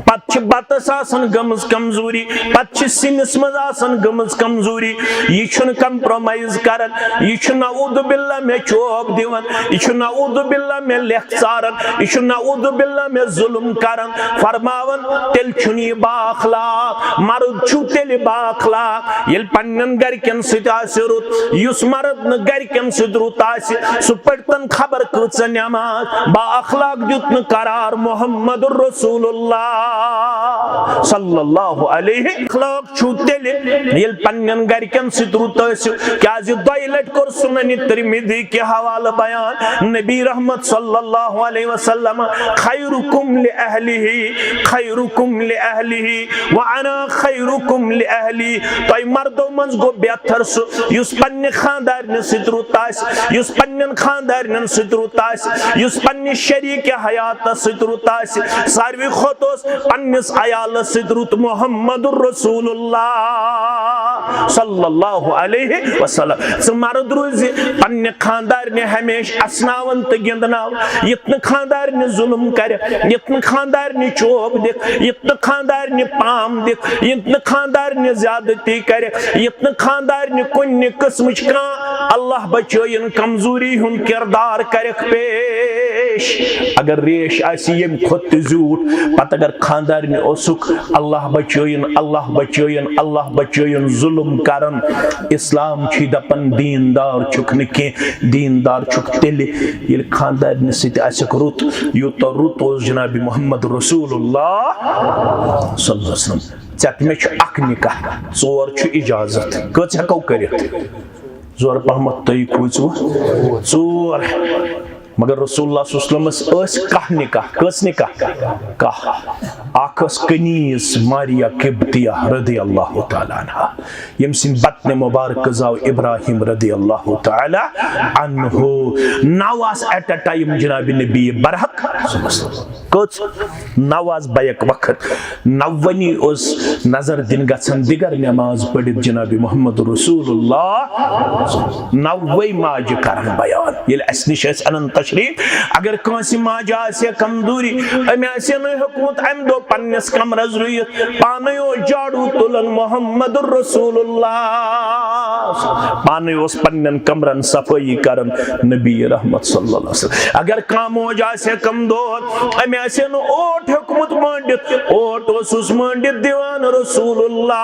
पत बतस आसन गमस कमजोरी पत सिनस मज आसन गमस कमजोरी ये छुन कंप्रोमाइज करन ये छु नऊद बिल्ला में चोब दिवन ये छु नऊद बिल्ला में लेखसारन ये छु नऊद बिल्ला में जुल्म करन फरमावन तेल छुनी बाखलाक मर्द छु तेल बाखलाक येल पन्नन गरकन सत आसरुत युस मर्द न गरकन सत रुत आसि सु पड़तन खबर कच नमाज बाखलाक दितन करार मुहम्मद रसूलुल्लाह सल्लल्लाहु अलैहि अखलाक छु तेल येल पन्नन गरकन सत रुत आसि क्या ज दय लट कर सुनन तिरमिजी के हवाला बयान नबी रहमत सल्लल्लाहु अलैहि वसल्लम खैरुकुम li ahlihi व अना खैरुकुम li ahli तय मर्दों मंज गो बेहतर सु युस पन्ने खानदार न सतरुत आसि युस पन्नन खानदार न सतरुत आसि युस पन्ने शरीक हयात सतरुत आसि सारवी खोतोस पन्नस अयाल सतरुत मुहम्मदुर रसूलुल्लाह सल्लल्लाहु अलैहि वसल्लम स मर्द रोज पन्ने खानदार ने हमेश असनावन त गिंदनाव इतन खानदार ने जुल्म कर इतन खानदार ने चोब दे इतन खानदार ने पाम दे इतन खानदार ने ज्यादती कर इतन खानदार ने कुन किस्म का अल्लाह बचोयन कमजोरी हुन किरदार कर पेश अगर रेश आसी यम खुद झूठ पत अगर खानदार ने ओसुक अल्लाह बचोयन जुल्म करन इस्लाम छी दपन दीनदार छुक नके दीनदार छुक तेले ये खानदार ने सित आसक रुत यो तो रुत ओस जनाब मोहम्मद रसूलुल्लाह सल्लल्लाहु अलैहि वसल्लम चत में छु अक निकाह चोर छु इजाजत कच हकौ करित जोर पहमत तई कुछ चोर मगर रसूलुल्लाह सल्लल्लाहु अलैहि वसल्लम कह निकाह कस निकाह कह आखस कनीस मारिया किब्तिया रदियल्लाहु ताला अन्हा यमसिन बतन मुबारक जाव इब्राहिम रदियल्लाहु ताला अन्हु नवाज एट अ टाइम जनाब नबी बरहक कच नवाज बैक वक्त नवनी उस नजर दिन गसन दिगर नमाज पढ़ित जनाब मोहम्मद रसूलुल्लाह नवे माज करन बयान ये असनिश अनन तशरीफ अगर कांसी माज आसे कमजोरी अमे आसे न हुकूमत अम दो पन्नस कमरज रुयत पानयो जाड़ू तुलन मोहम्मदुर रसूलुल्लाह पानयो उस पन्नन कमरन सफाई करन नबी रहमत सल्लल्लाहु अलैहि वसल्लम अगर कामोज आसे कमजोर अमे आसे न ओट हुकूमत मांडित ओट ओसुस मांडित दीवान रसूलुल्लाह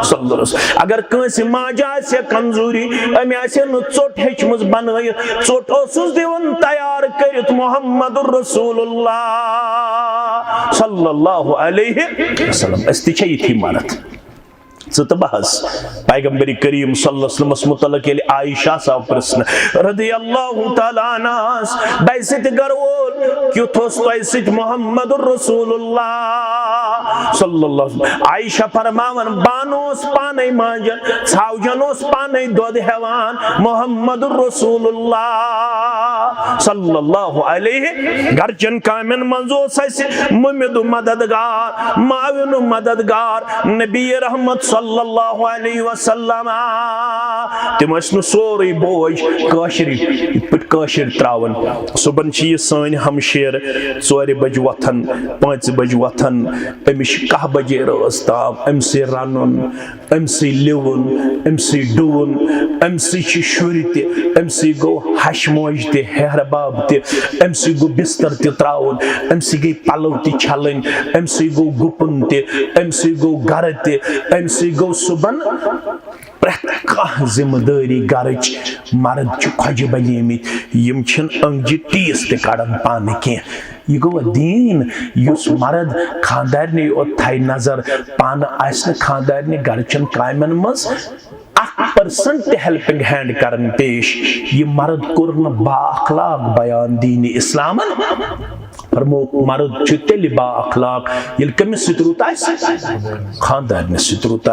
सल्लल्लाहु अलैहि वसल्लम अगर कंस माज आसे कमजोरी अमे आसे न चोट हेचमज बनायित चोट ओसुस दिवन तैयार करित मुहम्मदुर रसूलुल्लाह सल्लल्लाहु अलैहि वसल्लम अस्ति छ यथि मरत बहस पैगंबर करीम सल्लल्लाहु अलैहि वसल्लम मुतल्लिक येले आयशा साहब प्रश्न रदियल्लाहु तआला अन्हास बैसित गरवोल क्युथोस तोइसित मुहम्मदुर रसूलुल्लाह सल्लल्लाहु अलैहि वसल्लम आयशा फरमावन बानोस पाने मांजन छावजनोस पाने दूध हेवान मुहम्मदुर रसूलुल्लाह सल्लल्लाहु अलैहि गरचन कामन मंजोस मुमिद मददगार माविन मददगार नबी रहमत सल्लल्लाहु अलैहि वसल्लम तिमस सोरे बोज काशिर त्रावन सुबन सान हमशेर 4 बज वथन 5 बज वथन अमिश 10 बजे रस ताम अमसे रनुन अमसे लिवन अमसे डुवन अमसे शुर तमसे गो हशमोज ते हेहरबाब ते अमसे गो बिस्तर ते त्रावन अमसे गई पलव ते छलन अमसे गो गुपन ते अमसे गो गर ते अमसे गो सुबन प्रथ जिम्मेदारी गरच मर्द खोज बनेमित यम अंगजि टीस ते कड़न पान कह यह गो दीन युस मर्द खानदारने थाई नजर पान आसन खानदारने गरचन कामन मज 1% हेल्पिंग हैंड करन पेश ये मर्द कुर्न बाअखलाक बयान दीन इस्लामन फरमो मर्द तेल बाअखलाक ये कमिस सुतरुत खानदारने सुतरुत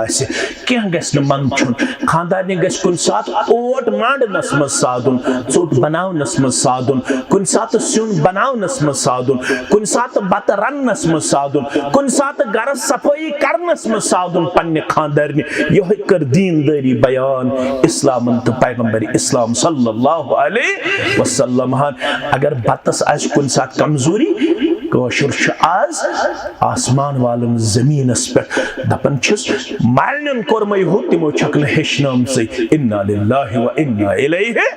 कह गस मन छुन खानदारने गस कुन सात ओट मांडनस मज सादुन चोट बनावनस मज सादुन कुन सात सुन बनावनस मज सादुन कुन सात बत रन्नस मज सादुन कुन सात घर सफाई करनस मज सादुन पन्ने खानदारने यह कर दीनदारी बयान इस्लाम तो पैगंबर इस्लाम सल्लल्लाहु अलैहि वसल्लम अगर बतस आज कुन सात कमजोरी कशुर आज आसमान वालन जमीनस पे दपन मालन कोरमे हो तिमो छकन हेशनाम से इन्ना लिल्लाहि व इन्ना इलैहि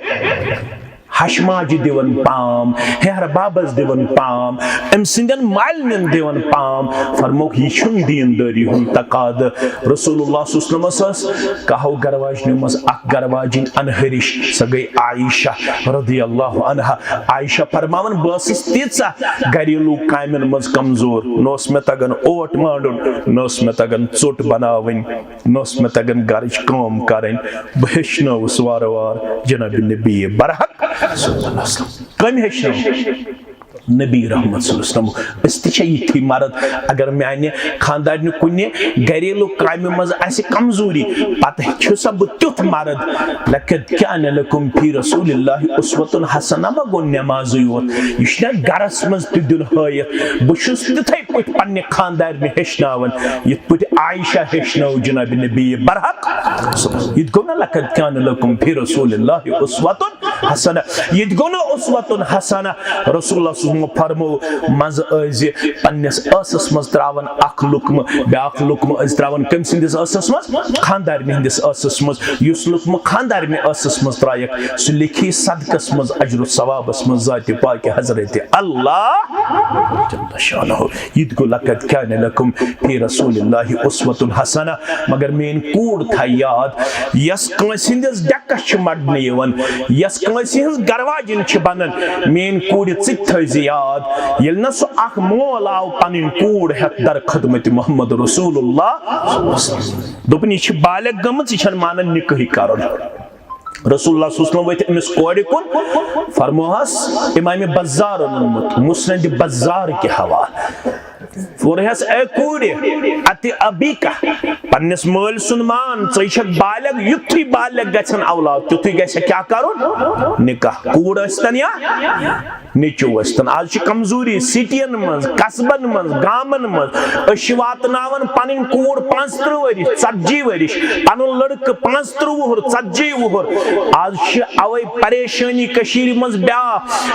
हशमाज दिवन पाम हेहर बाबस दिवन पाम अम सिंदन मालन दिवन पाम फरमोक यह दीनदारी हुन तकाद रसूलुल्लाह सल्लल्लाहु अलैहि वसल्लम कहो गरवाजन मज अख गरवाजिन अनहरिश स गई आयशा रदियल्लाहु अन्हा आयशा फरमावन बसस तीचा घरेलू कामन मज कमजोर नोस में तगन ओट मांडुन नोस में तगन चोट बनावन नोस में तगन गरच काम करन बहशनवस वार वार जनाब नबी बरहक कम हेचन नबी रहमत सल्लल्लाहु अलैहि वसल्लम यथि मर्द अगर माने खानदारन कुन घरेलू काम मज आसे कमजोरी पता सा बह तुथ मर्द लकद कान लकुम फी रसूलिल्लाहि उस्वतुन हसना मा गो नमाज योत यह गरस मज तुन हयत बहुस तिथे पट पन्ने खानदारन हेचनावन यथ पट आयशा हेचनो जनाब नबी बरहक यथ गो न लकद कान लकुम फी रसूलिल्लाहि उस्वतुन हसना यथ गो न उस्वतुन हसना रसूलुल्लाह फरमो मज पन्नस असस मज त्रावन अख लुकम ब्याख लुकम त्रावन कम सिंदिस असस मज खानदारन हंदिस असस मज युस लुकम खानदारन असस मज त्रायक सु लिखी सदकस मज अजर सवाबस मज जात पाक हजरत अल्लाह जल्ल शानहु यद गो लकद कान लकुम फी रसूलिल्लाहि उस्वतुन हसना मगर मेन कूड़ था याद यस कंस हंदिस डकस छ मडने यवन यस कंस हंस गरवाजिन छ बनन मेन कूड़ चित याद ये न सो अख मोल आव पन कूड़ हेत दर खदमत मोहम्मद रसूलुल्लाह दोपन यह बालग गमच यह मानन निकाह करन रसूलुल्लाह सल्लल्लाहु अलैहि वसल्लम कोड़ कुन फरमोहस इमाम बज़्ज़ार उन्मुत मुस्नद बज़्ज़ार के हवाले फुरहस ए कूड़े अति अबीका पन्नस मोल सुनमान चक बालग युथी बालग गछन औलाद तुथी गछ क्या करुन निकाह कूड़ अस्तन या निचो अस्तन आज कमजोरी सिटियन मज कस्बन मज गामन मज अश वातनावन पन कूड़ 35 वरि 40 वरि पन लड़क 35 वुहर 40 वुहर आज अवै परेशानी कशीर मज ब्या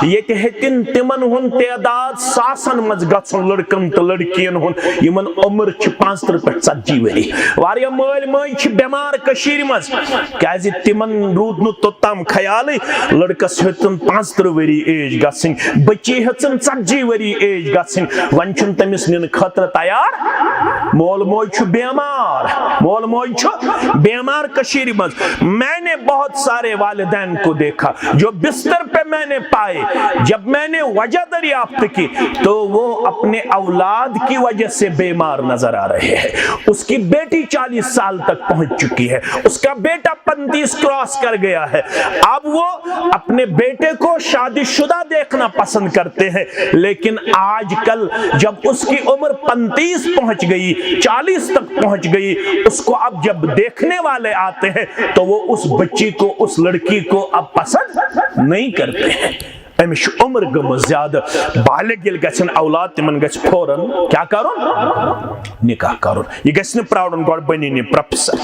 ये हेतिन तिमन हुन तादाद सासन मज गछन लड़कन तो लड़कियन हुन यमन उम्र 35 पे 40 वरि वारिया मल मज बीमार कशीर मज क्या तिमन रूद न तोतम ख्याल लड़कस हेतन 35 वरि एज गसिन बच्ची हेचन 40 वरी एज गछिन वन छुन तमिस निन खतर तैयार मोल मोज बीमार कशीर मज। मैंने बहुत सारे वालिदैन को देखा जो बिस्तर पे मैंने पाए, जब मैंने वजह दरियाफ्त की तो वो अपने औलाद की वजह से बीमार नजर आ रहे हैं। उसकी बेटी 40 साल तक पहुंच चुकी है, उसका बेटा 35 क्रॉस कर गया है। अब वो अपने बेटे को शादीशुदा देखना पसंद करते हैं, लेकिन आजकल जब उसकी उम्र 35 पहुंच गई, 40 तक पहुंच गई, उसको अब जब देखने वाले आते हैं तो वो उस बच्ची को, उस लड़की को अब पसंद नहीं करते हैं। अमिश उम्र गम ज्यादा, बालिग यिल गछन औलाद तिमन गछ फौरन क्या करुन, निकाह करुन। ये गछ न प्राउडन गॉड बनी ने प्रोफेसर,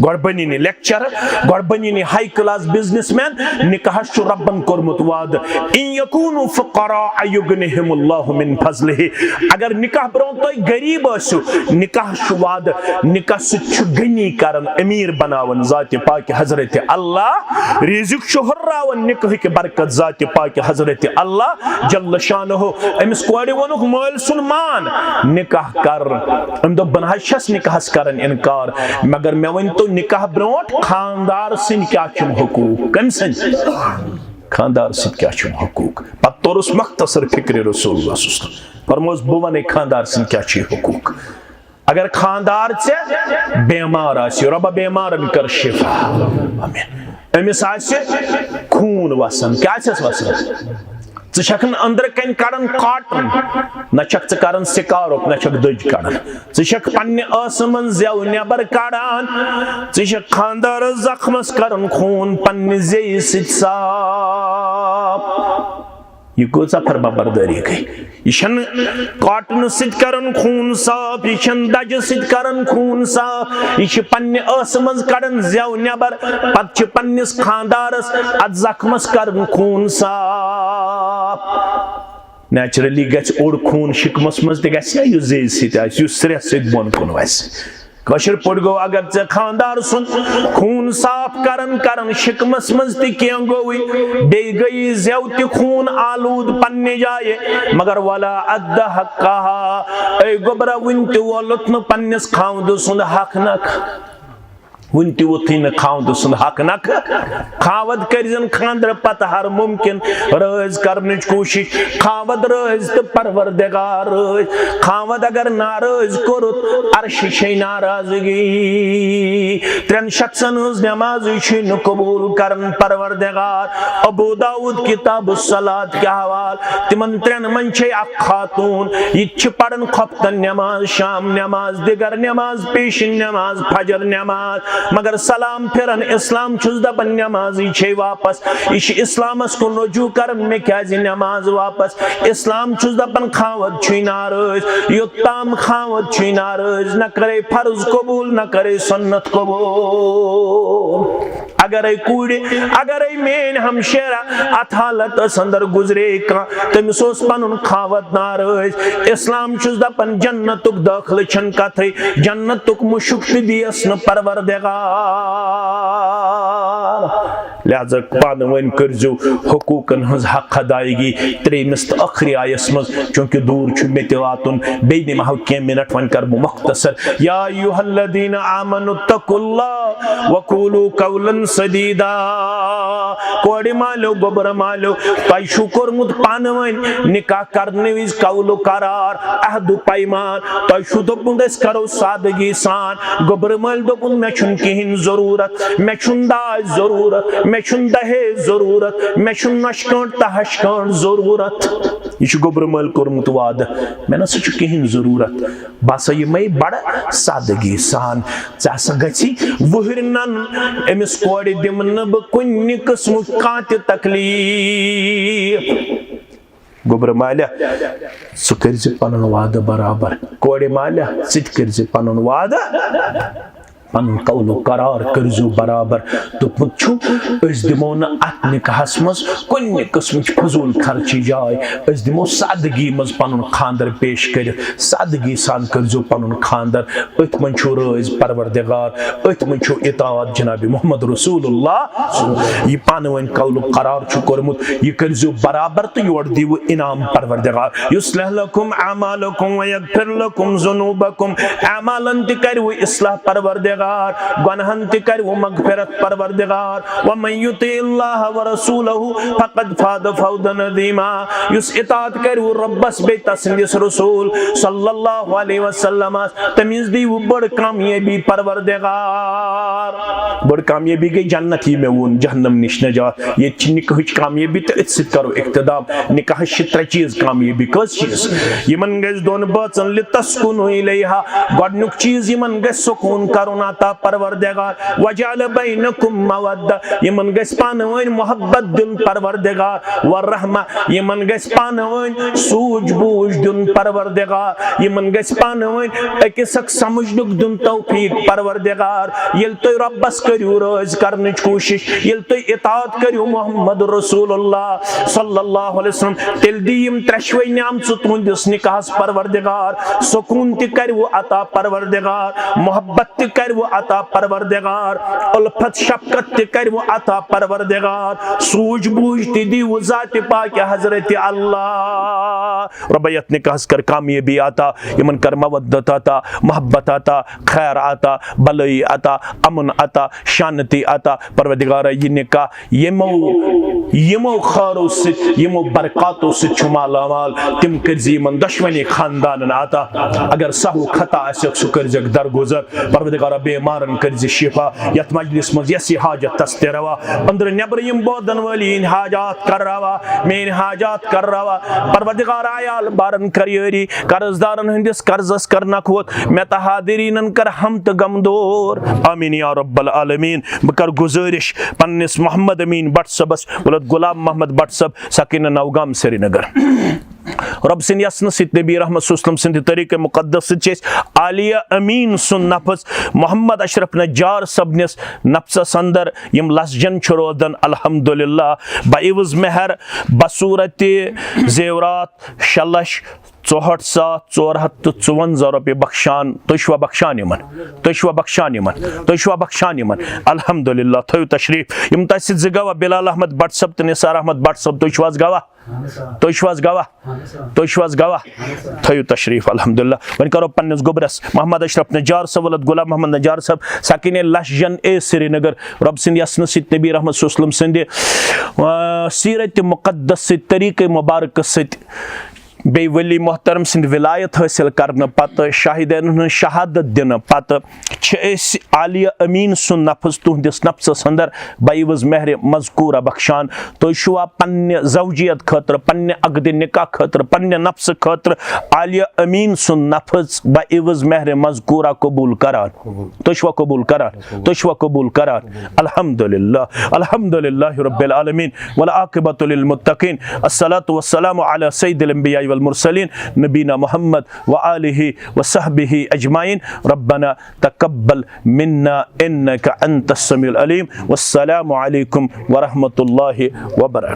गॉड बनी ने लेक्चरर, गॉड बनी ने हाई क्लास बिजनेसमैन। निकाह शु रब्बन कोरमुत वाद इन यकूनु फकरा युगनिहिमुल्लाहु मिन फजलिहि। अगर निकाह ब्रो तो गरीब आसु, निकाह शु वाद निकाह सु गनी करन, अमीर बनावन जात पाक हजरत अल्लाह, रिज़्क शु हर्रावन निकाह के बरकत जात पाक हजरत अल्लाह जल्ल शानहु। अमिस कोड़े वनुक मोल सुन मान निकाह कर, अम दो बनहशस निकाह करन इनकार। मगर मैं वन तो निकाह ब्रोट खानदार सिन क्या छुम हुकूक, कम सिन खानदार सिन क्या छुम हुकूक। पत तोरुस मख्तसर फिक्र रसूलुल्लाह सल्लल्लाहु अलैहि वसल्लम फरमोस बुवन खानदार सिन क्या छी हुकूक। अगर खानदार से बीमार आसी, रब बीमारन कर शिफा, आमीन। अमिस आसे खून वसन, क्या छस वसन, ज़न अंदर कन कड़न काटन, न छक करन सिकारक, न छक दज कड़न, ज़न पन्ने आसमन ज़ेव नेबर कड़ान, ज़न खानदार जख्मस करन खून पन्ने ज़े सित साफ। ये कोसा फरमाबरदारी गई, यशन काटन सित करन खून साफ, यशन दज सित करन खून साफ, यश पन्ने आसमन कड़न ज़ेव नेबर, पत पन्निस खानदारस अत जख्मस करन खून साफ। नेचुरली गछ ओड खून शिकमस मज ते गछ यु ज़े सित आस, यु स्रे सित बोन कुन वैसे कशर पड़ गो। अगर चे खानदार सुन खून साफ करन करन शिकमस मज त्यों गोई, बे गई ज़ेव त खून आलूद पन्ने जाए, मगर वला अद्द हक्का, ए गोबरा वन त वोलुत न पन्निस खावद सुन हक नख, वन त वुथि न खावद सुन हक नख। खावद करजन खानदर पत हर मुमकिन रज करने कोशिश, खावद रज तो परवरदिगार रज, खावद अगर नाराज कोरुत अर्श छे नाराजगी। त्रेन शख्सन हज नमाज न कबूल करन परवरदिगार। अबू दाऊद किताब सलात के हवाल, तिमन त्रेन मन छे अख खातून, ये पढ़न खफ्तन नमाज, शाम नमाज, दिगर नमाज, पेशन नमाज, फजर नमाज, मगर सलाम फिरन इस्लाम छुस दपन नमाजी छे वापस, इश इस्लामस को रुजू करन में क्या जी नमाज वापस। इस्लाम छुस दपन खावत छी नाराज, युत्ताम खावत छी नाराज, न करे फर्ज कबूल न करे सुन्नत कबूल। अगर कूड़े अगर मेन हमशेरा अथ हालत अंदर गुजरे का तमिस पन खावत नाराज। इस्लाम छुस दपन जन्नतुक दाखिल छन कथे, जन्नतुक मुशुक दियस न परवरदिगार। लिहाजा पान वन करजो हुकूकन हज हक अदायगी त्रेमिस तो आखिरी आयस मज, चूंकि दूर छु मे ते वातुन बे निमाह के मिनट वन कर मुख्तसर। या अय्युहल्लज़ीना आमनु तकुल्लाह व कूलू कौलन सदीदा। कोड़े मालो गोबर मालो तय छु कोरमुत पान वन निकाह करने विज कौलो करार अहदु पैमान, तय छु दोपुन दस करो सादगी सान। गोबर माल दोपुन मे छुन किहिन जरूरत, मे छुन दाज जरूरत, मे छुन दहेज जरूरत, मे छुन नशकांट तहशकांट जरूरत। ये गोबर माल कोरमुत वाद मे न सु किहिन जरूरत, बस ये मे बड़ सादगी सान। चा गि वहर नन अमिस कोड़े दिमन ब कुन किस्म कांत तकलीफ। गोबर माल्या सु कर पन वाद बराबर, कोड़े माल्या सित कर पन वाद पन कौल करार करजो बराबर दोपमुत छु अस दिमो न अत निकाहस मज कुन्ने किस्मच फजूल खर्ची जाय अस दिमो सादगी मज पनुन खानदर पेश कर सादगी सान करजो पनुन खानदर अत मन छु रोज परवरदिगार अत मन छु इताअत जनाब मोहम्मद रसूलुल्लाह ये पान वन कौल करार छु करमुत ये करजो बराबर तो योर दिव इनाम परवरदिगार युस्लह लकुम अमालकुम व यगफिर लकुम जुनूबकुम अमालन तिकरु इस्लाह परवरदिगार गुनाहन तिकरु मगफिरत परवरदिगार व मन युतिल्लाह व रसूलहु फक़द फाद फौदन अज़ीमा युस इताअत करु रब्बस बे तस्निस रसूल सल्लल्लाहु अलैहि वसल्लम तमिज दी बड़ कामयाबी परवरदिगार बड़ कामयाबी गई जन्नत ही में वोन जहन्नम निश नजात ये निकाह कामयाबी तो इत्त करो इख्तिदाम निकाह त्रे चीज कामयाबी कस चीज यमन गस दोन बचन लितस्कुनु इलैहा गडनुक चीज यमन गस सुकून करुन अता परवरदिगार वजअल बैनकुम मवद्दा यमन गस पानवन मोहब्बत दिन परवरदिगार व रहमा यमन गस पानवन सूझ बूझ दिन परवरदिगार यमन गस पानवन अकिसक समझनुक दिन तौफीक परवरदिगार यल तो रब्बस करियो रोज करनच कोशिश यल तो इताअत करियो मोहम्मद रसूलुल्लाह सल्लल्लाहु अलैहि वसल्लम तेल दीम त्रशवे नाम तुंदिस निकाहस परवरदिगार सुकून ति कर वो अता परवरदिगार मोहब्बत ति कर वो अता परवरदिगार उल्फत शफकत ति कर वो अता परवरदिगार सूझ बूझ ति दी वो ज़ात पाक हजरत अल्लाह रबयत निकाहस कर कामयाबी आता यमन कर मवद्दत आता मोहब्बत आता खैर आता भलाई आता अमन आता शांति आता परवरदिगार ये निकाह यमो खारो से यमो बरकातों से छुमाला माल तिम करजी मन दुश्मनी खानदान आता अगर सहु खता आसक सु करजक दरगुजर परवरदिगार बेमारन करजी शिफा यत मजलिस मज यसी हाजत तस्तिरवा अंदर नेबर यम बोदन वलीन हाजात कर रवा मेन हाजात कर रवा परवरदिगार आयाल बारन करियरी कर्जदारन हंदिस कर्जस करना खोत मेता हादिरीनन कर हम त गमदोर आमीन या रब्बल आलमीन बकर गुजारिश पन्निस मोहम्मद अमीन भट्ट सबस वलद गुलाम मोहम्मद भट्ट सब सकीना नवगाम श्रीनगर रब सिंह यसन सित नबी रहमत सुस्लम सिंह तरीके मुकद्दस से आलिया अमीन सुन नफस मोहम्मद अशरफ नज्जार सबनिस नफ्स अंदर यम लसजन रोदन अल्हम्दुलिल्लाह बाइवज मेहर बसूरत जेवरात शलश 64,454 रुपये बख्शान तुशवा बख्शान यमन अल्हम्दुलिल्लाह थयु तशरीफ यम तसिद जगवा बिलाल अहमद भट्ट सब तो निसार अहमद भट्ट सब तुशवाज गवा थयु तशरीफ अल्हम्दुलिल्लाह वन करो पन्नस गुबरस मोहम्मद अशरफ नज्जार सब वलद गुलाम मोहम्मद नज्जार सब साकिन लशजन ए श्रीनगर रब सिंह यसन सित नबी रहमत सुस्लम सिंह सीरत मुकद्दस तरीके मुबारक सित बे वली मोहतरम सिंध विलायत हासिल करने पत शाहिदन शहादत दिन पत आलिया अमीन सुन नफस तुहदिस नफ्स अंदर बाइवज मेहर मजकूरा बख्शान तो शुआ पन्ने जौजियत खतर पन्ने अगद निकाह खतर पन्ने नफ्स खतर आलिया अमीन सुन नफस बाइवज मेहर मजकूरा कबूल करान तुशवा कबूल करान अल्हम्दुलिल्लाह रब्बिल आलमीन वल आक़िबतु लिल मुत्तक़ीन अस्सलातु वस्सलामु अला सय्यिदिल अंबिया वल मुरसलीन नबीना मुहम्मद व आलिहि व सहबिहि अजमाइन रब्बना तकब्बल मिन्ना इन्नका अंतस समीउल अलीम वस्सलामु अलैकुम व रहमतुल्लाहि व बरकातुहू।